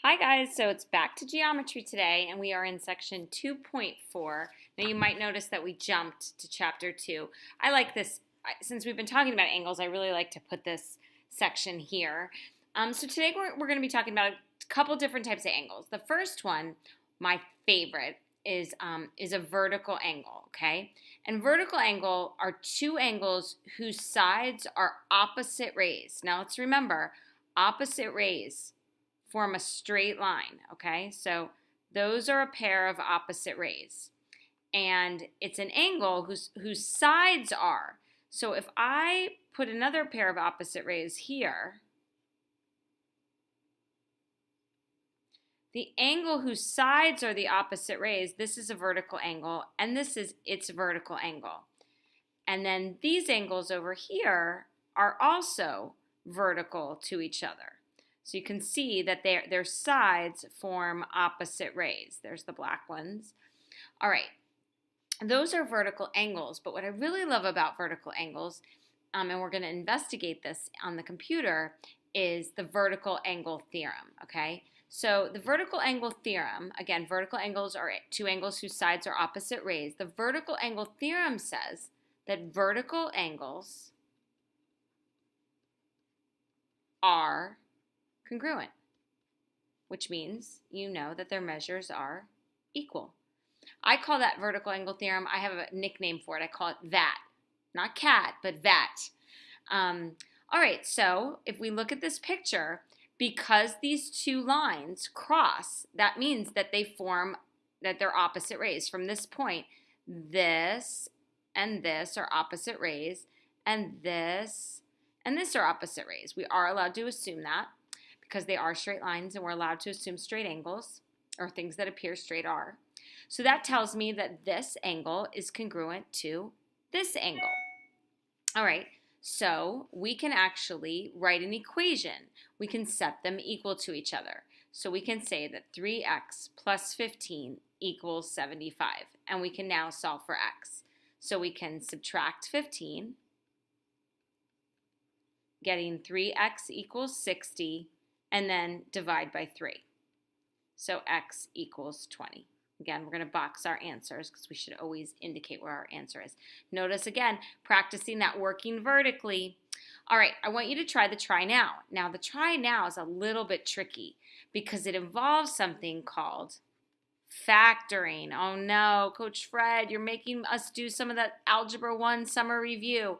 Hi guys, so it's back to geometry today and we are in section 2.4. Now you might notice that we jumped to chapter 2. I like this, since we've been talking about angles, I really like to put this section here. So today we're going to be talking about a couple different types of angles. The first one, my favorite, is a vertical angle, okay? And vertical angle are two angles whose sides are opposite rays. Now let's remember, opposite rays form a straight line, okay? So those are a pair of opposite rays. And it's an angle whose sides are. So if I put another pair of opposite rays here, the angle whose sides are the opposite rays, this is a vertical angle, and this is its vertical angle. And then these angles over here are also vertical to each other. So you can see that their sides form opposite rays. There's the black ones. All right, those are vertical angles, but what I really love about vertical angles, and we're going to investigate this on the computer, is the vertical angle theorem, okay? So the vertical angle theorem, again, vertical angles are two angles whose sides are opposite rays. The vertical angle theorem says that vertical angles are congruent, which means you know that their measures are equal. I call that vertical angle theorem, I have a nickname for it. I call it VAT. Not cat, but VAT. All right, so if we look at this picture, because these two lines cross, that means that they're opposite rays. From this point, this and this are opposite rays, and this are opposite rays. We are allowed to assume that, because they are straight lines and we're allowed to assume straight angles, or things that appear straight are. So that tells me that this angle is congruent to this angle. All right, so we can actually write an equation. We can set them equal to each other. So we can say that 3x plus 15 equals 75, and we can now solve for x. So we can subtract 15, getting 3x equals 60, and then divide by 3. So x equals 20. Again, we're going to box our answers because we should always indicate where our answer is. Notice again, practicing that working vertically. All right, I want you to try the try now. Now, the try now is a little bit tricky because it involves something called factoring. Oh no, Coach Fred, you're making us do some of that Algebra 1 summer review.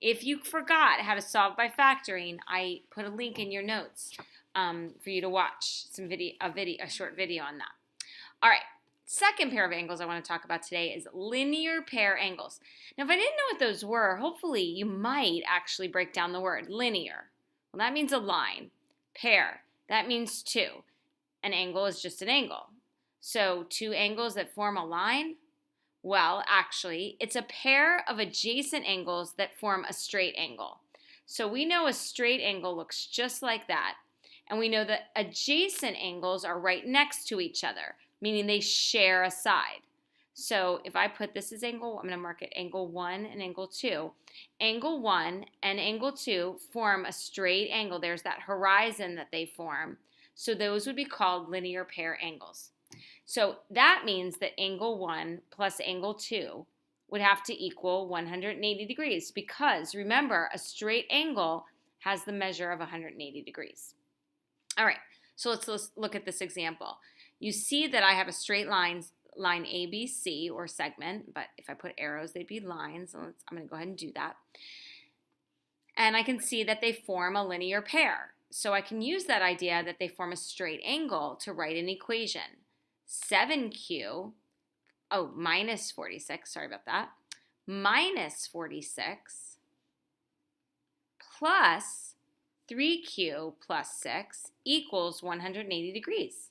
If you forgot how to solve by factoring, I put a link in your notes for you to watch a short video on that. All right, second pair of angles I want to talk about today is linear pair angles. Now, if I didn't know what those were, hopefully you might actually break down the word linear. Well, that means a line. Pair, that means two. An angle is just an angle. So two angles that form a line, well, actually, it's a pair of adjacent angles that form a straight angle. So we know a straight angle looks just like that. And we know that adjacent angles are right next to each other, meaning they share a side. So if I put this as angle, I'm going to mark it angle 1 and angle 2. Angle 1 and angle 2 form a straight angle. There's that horizon that they form. So those would be called linear pair angles. So that means that angle 1 plus angle 2 would have to equal 180 degrees because, remember, a straight angle has the measure of 180 degrees. All right, so let's look at this example. You see that I have a straight line ABC, or segment, but if I put arrows, they'd be lines. So I'm going to go ahead and do that. And I can see that they form a linear pair. So I can use that idea that they form a straight angle to write an equation. 7q, minus 46, sorry about that, minus 46 plus 3q plus 6 equals 180 degrees.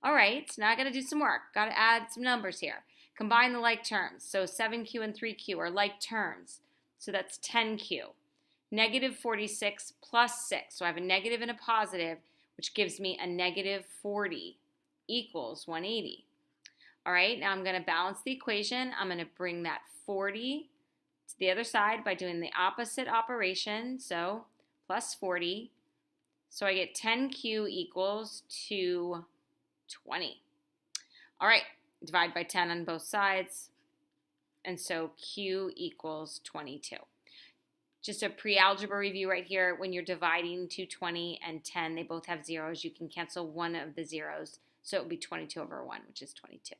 All right, so now I got to do some work. Got to add some numbers here. Combine the like terms. So 7q and 3q are like terms. So that's 10q. Negative 46 plus 6. So I have a negative and a positive, which gives me a negative 40 equals 180. All right, now I'm going to balance the equation. I'm going to bring that 40 to the other side by doing the opposite operation. So plus 40. So I get 10q equals 220. All right, divide by 10 on both sides. And so q equals 22. Just a pre-algebra review right here. When you're dividing 220 and 10, they both have zeros. You can cancel one of the zeros. So it would be 22 over 1, which is 22.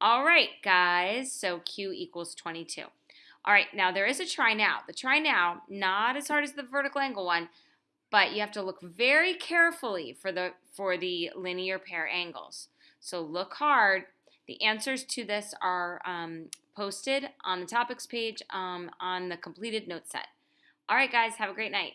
All right, guys. So q equals 22. All right, now there is a try now. The try now, not as hard as the vertical angle one, but you have to look very carefully for the linear pair angles. So look hard. The answers to this are posted on the topics page on the completed note set. All right, guys, have a great night.